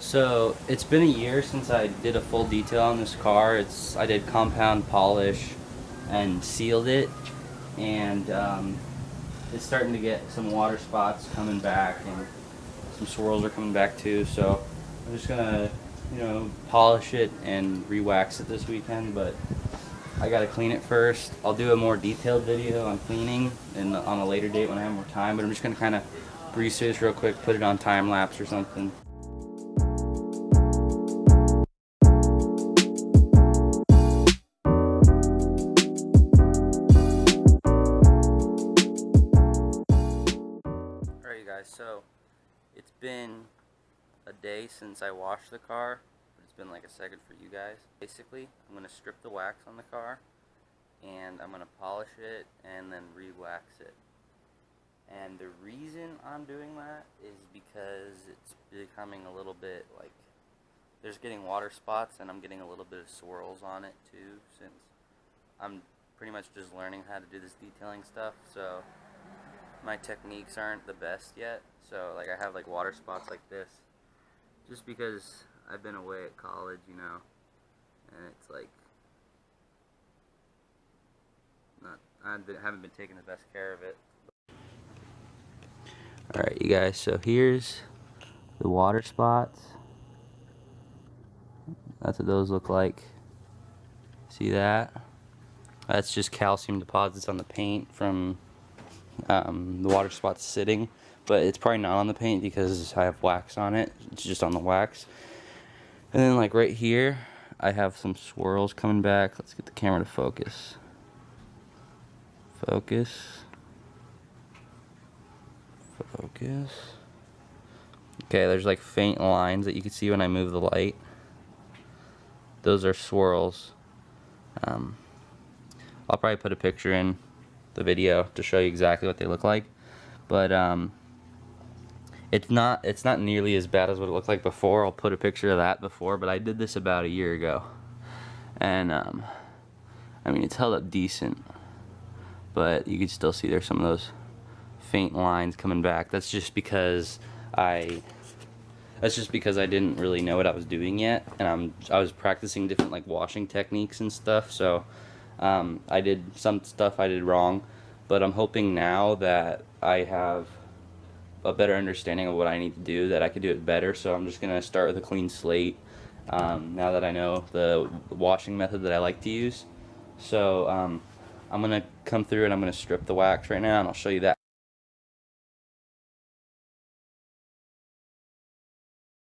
So it's been a year since I did a full detail on this car. I did compound polish and sealed it, and it's starting to get some water spots coming back, and some swirls are coming back too. So I'm just gonna, polish it and re-wax it this weekend. But I gotta clean it first. I'll do a more detailed video on cleaning and on a later date when I have more time. But I'm just gonna kind of breeze through this real quick, put it on time lapse or something. Alright you guys, so it's been a day since I washed the car, but it's been like a second for you guys. Basically, I'm going to strip the wax on the car, and I'm going to polish it and then re-wax it. And the reason I'm doing that is because it's becoming a little bit like, there's getting water spots, and I'm getting a little bit of swirls on it too, since I'm pretty much just learning how to do this detailing stuff. So my techniques aren't the best yet, so like I have like water spots like this just because I've been away at college, and it's like haven't been taking the best care of it. Alright you guys, so here's the water spots. That's what those look like. See that? That's just calcium deposits on the paint from the water spot's sitting, but it's probably not on the paint because I have wax on it. It's just on the wax. And then like right here I have some swirls coming back. Let's get the camera to focus. Focus. Okay, there's like faint lines that you can see when I move the light. Those are swirls. I'll probably put a picture in the video to show you exactly what they look like, but it's not nearly as bad as what it looked like before. I'll put a picture of that before, but I did this about a year ago, and I mean, it's held up decent, but you can still see there's some of those faint lines coming back. That's just because I didn't really know what I was doing yet, and I was practicing different like washing techniques and stuff. So I did some stuff I did wrong, but I'm hoping now that I have a better understanding of what I need to do, that I could do it better. So I'm just gonna start with a clean slate now that I know the washing method that I like to use. So I'm gonna come through and I'm gonna strip the wax right now, and I'll show you that.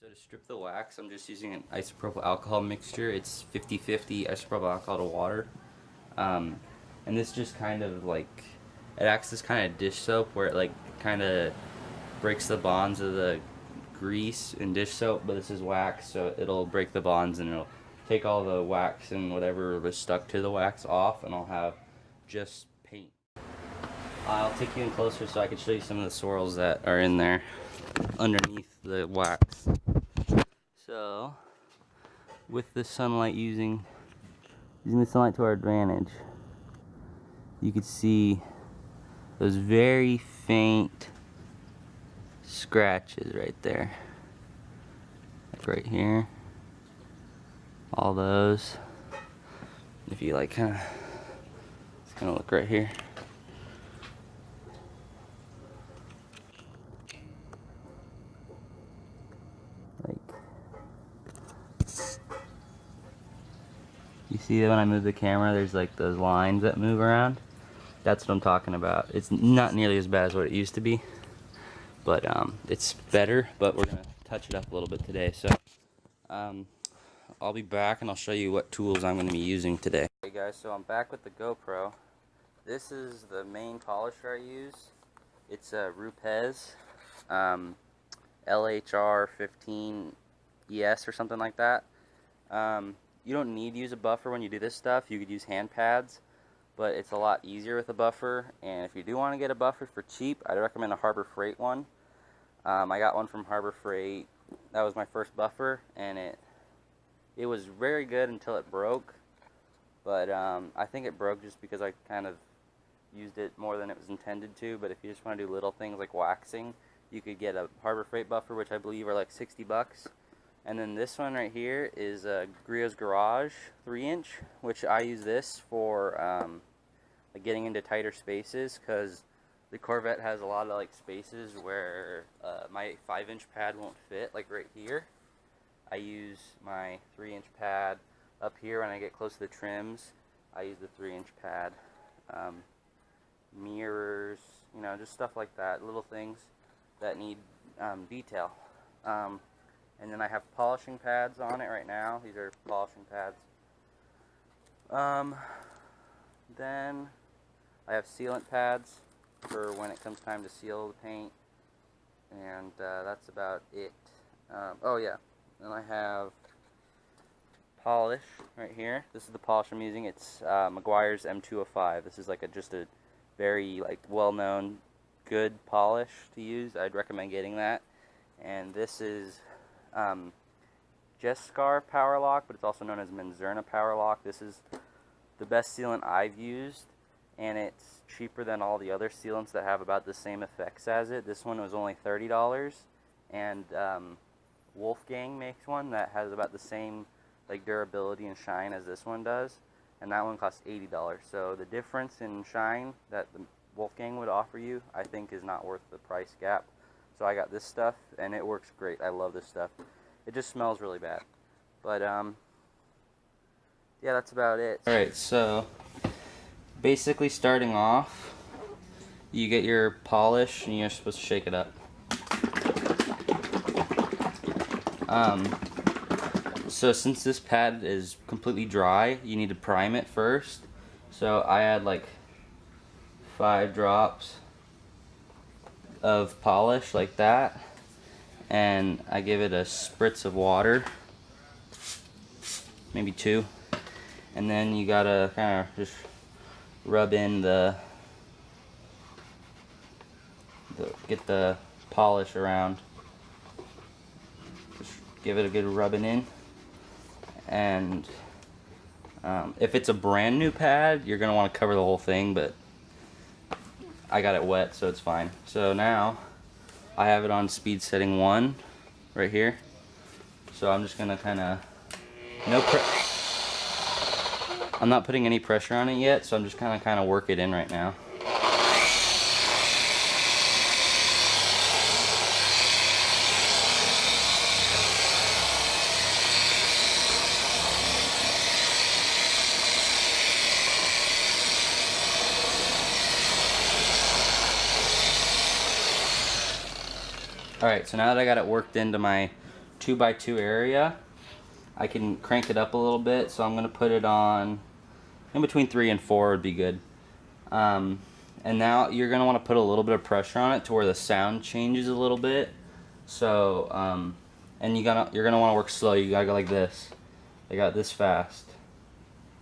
So to strip the wax, I'm just using an isopropyl alcohol mixture. It's 50-50 isopropyl alcohol to water. And this just kind of like, it acts as kind of dish soap, where it like kind of breaks the bonds of the grease in dish soap, but this is wax, so it'll break the bonds and it'll take all the wax and whatever was stuck to the wax off, and I'll have just paint. I'll take you in closer so I can show you some of the swirls that are in there underneath the wax. So with the sunlight, using the sunlight to our advantage, you could see those very faint scratches right there, like right here, all those. If you like kind of look right here, like, you see that when I move the camera, there's like those lines that move around. That's what I'm talking about. It's not nearly as bad as what it used to be, but it's better. But we're gonna touch it up a little bit today. So I'll be back and I'll show you what tools I'm gonna be using today. Hey guys, so I'm back with the GoPro. This is the main polisher I use. It's a Rupes LHR 15 ES or something like that. You don't need to use a buffer when you do this stuff. You could use hand pads, but it's a lot easier with a buffer. And if you do want to get a buffer for cheap, I'd recommend a Harbor Freight one. I got one from Harbor Freight. That was my first buffer, and it was very good until it broke. But I think it broke just because I kind of used it more than it was intended to. But if you just want to do little things like waxing, you could get a Harbor Freight buffer, which I believe are like 60 bucks. And then this one right here is Griot's Garage 3-inch, which I use this for like getting into tighter spaces, because the Corvette has a lot of like spaces where my 5-inch pad won't fit, like right here. I use my 3-inch pad. Up here when I get close to the trims, I use the 3-inch pad. Mirrors, you know, just stuff like that, little things that need detail. And then I have polishing pads on it right now. These are polishing pads. Then I have sealant pads for when it comes time to seal the paint. And that's about it. Oh yeah, then I have polish right here. This is the polish I'm using. It's Meguiar's M205. This is like just a very like well-known good polish to use. I'd recommend getting that. And this is Jescar Power Lock, but it's also known as Menzerna Power Lock. This is the best sealant I've used, and it's cheaper than all the other sealants that have about the same effects as it. This one was only $30, and Wolfgang makes one that has about the same like durability and shine as this one does, and that one costs $80. So the difference in shine that the Wolfgang would offer you, I think, is not worth the price gap. So I got this stuff, and it works great. I love this stuff. It just smells really bad. But, yeah, that's about it. Alright, so basically starting off, you get your polish, and you're supposed to shake it up. So since this pad is completely dry, you need to prime it first. So I add like 5 drops of polish like that, and I give it a spritz of water, maybe 2, and then you gotta kind of just rub in get the polish around. Just give it a good rubbing in. And if it's a brand new pad, you're gonna want to cover the whole thing, but I got it wet, so it's fine. So now I have it on speed setting 1 right here. So I'm just gonna kind of I'm not putting any pressure on it yet, so I'm just kind of work it in right now. Alright, so now that I got it worked into my 2x2 area, I can crank it up a little bit, so I'm going to put it on in between 3 and 4 would be good. And now you're going to want to put a little bit of pressure on it to where the sound changes a little bit. So, and you're going to want to work slow. You got to go like this. I got this fast.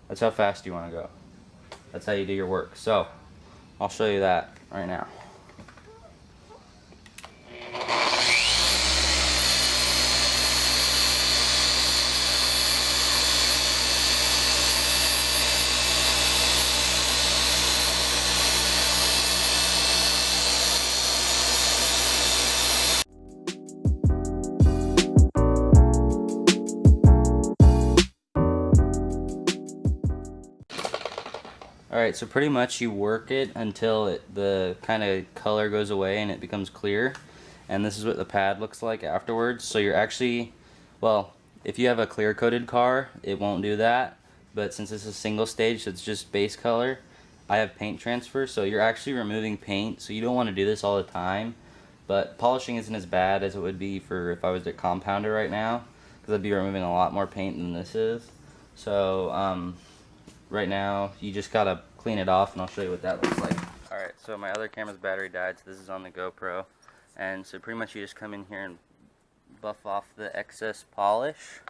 That's how fast you want to go. That's how you do your work. So, I'll show you that right now. Alright, so pretty much you work it until the kind of color goes away and it becomes clear. And this is what the pad looks like afterwards. So you're actually, well, if you have a clear coated car, it won't do that. But since this is single stage, so it's just base color, I have paint transfer. So you're actually removing paint. So you don't want to do this all the time. But polishing isn't as bad as it would be for if I was to compound it right now, because I'd be removing a lot more paint than this is. So, right now, you just gotta clean it off, and I'll show you what that looks like. Alright, so my other camera's battery died, so this is on the GoPro. And so pretty much you just come in here and buff off the excess polish.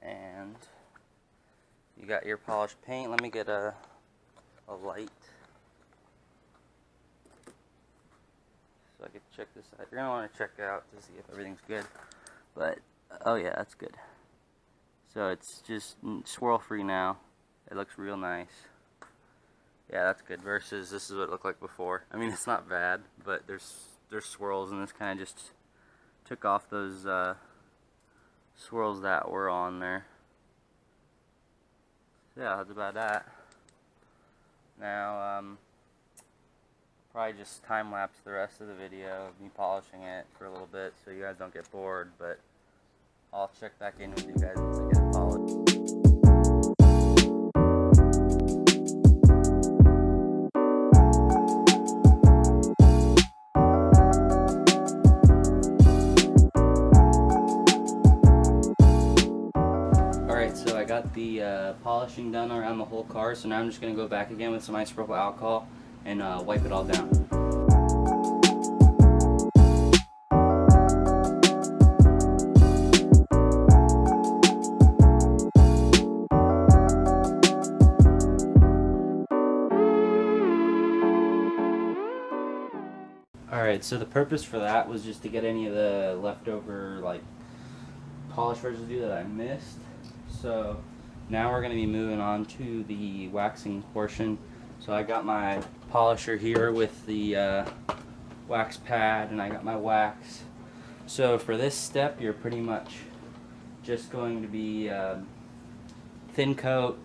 And you got your polished paint. Let me get a light so I can check this out. You're gonna want to check it out to see if everything's good. But oh yeah, that's good. So it's just swirl free now. It looks real nice. Yeah, that's good. Versus this is what it looked like before. I mean, it's not bad, but there's there's swirls, and this kind of just took off those swirls that were on there. So yeah, that's about that. Now probably just time lapse the rest of the video of me polishing it for a little bit so you guys don't get bored, but I'll check back in with you guys once I get it polished. Alright, so I got the polishing done around the whole car, so now I'm just going to go back again with some isopropyl alcohol and wipe it all down. Alright, so the purpose for that was just to get any of the leftover like polish residue that I missed. So now we're going to be moving on to the waxing portion. So I got my polisher here with the wax pad, and I got my wax. So for this step, you're pretty much just going to be thin coat.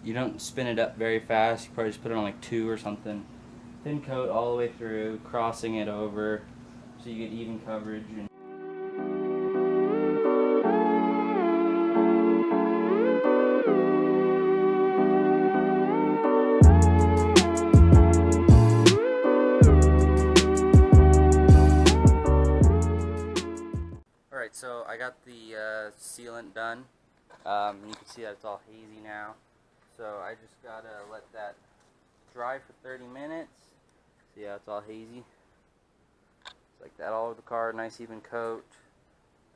You don't spin it up very fast. You probably just put it on like 2 or something. Thin coat all the way through, crossing it over so you get even coverage. Alright, so I got the sealant done. You can see that it's all hazy now. So I just gotta let that dry for 30 minutes. See how it's all hazy? It's like that all over the car, nice even coat.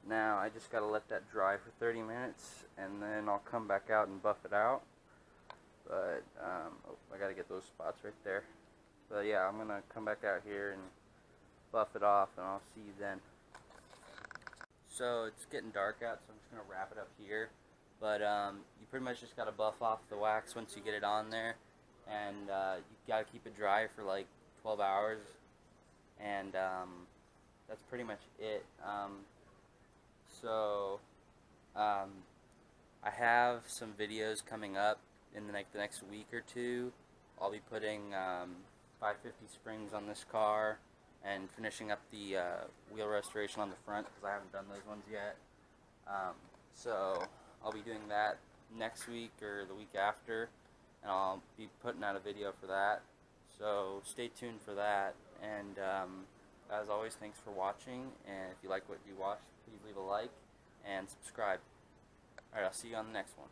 Now I just gotta let that dry for 30 minutes, and then I'll come back out and buff it out. But oh, I gotta get those spots right there. But yeah, I'm gonna come back out here and buff it off, and I'll see you then. So it's getting dark out, so I'm just gonna wrap it up here. But you pretty much just gotta buff off the wax once you get it on there, and you gotta keep it dry for like 12 hours, and that's pretty much it. I have some videos coming up in the next week or two. I'll be putting 550 springs on this car and finishing up the wheel restoration on the front, because I haven't done those ones yet. So I'll be doing that next week or the week after, and I'll be putting out a video for that. So stay tuned for that, and as always, thanks for watching, and if you like what you watched, please leave a like and subscribe. Alright, I'll see you on the next one.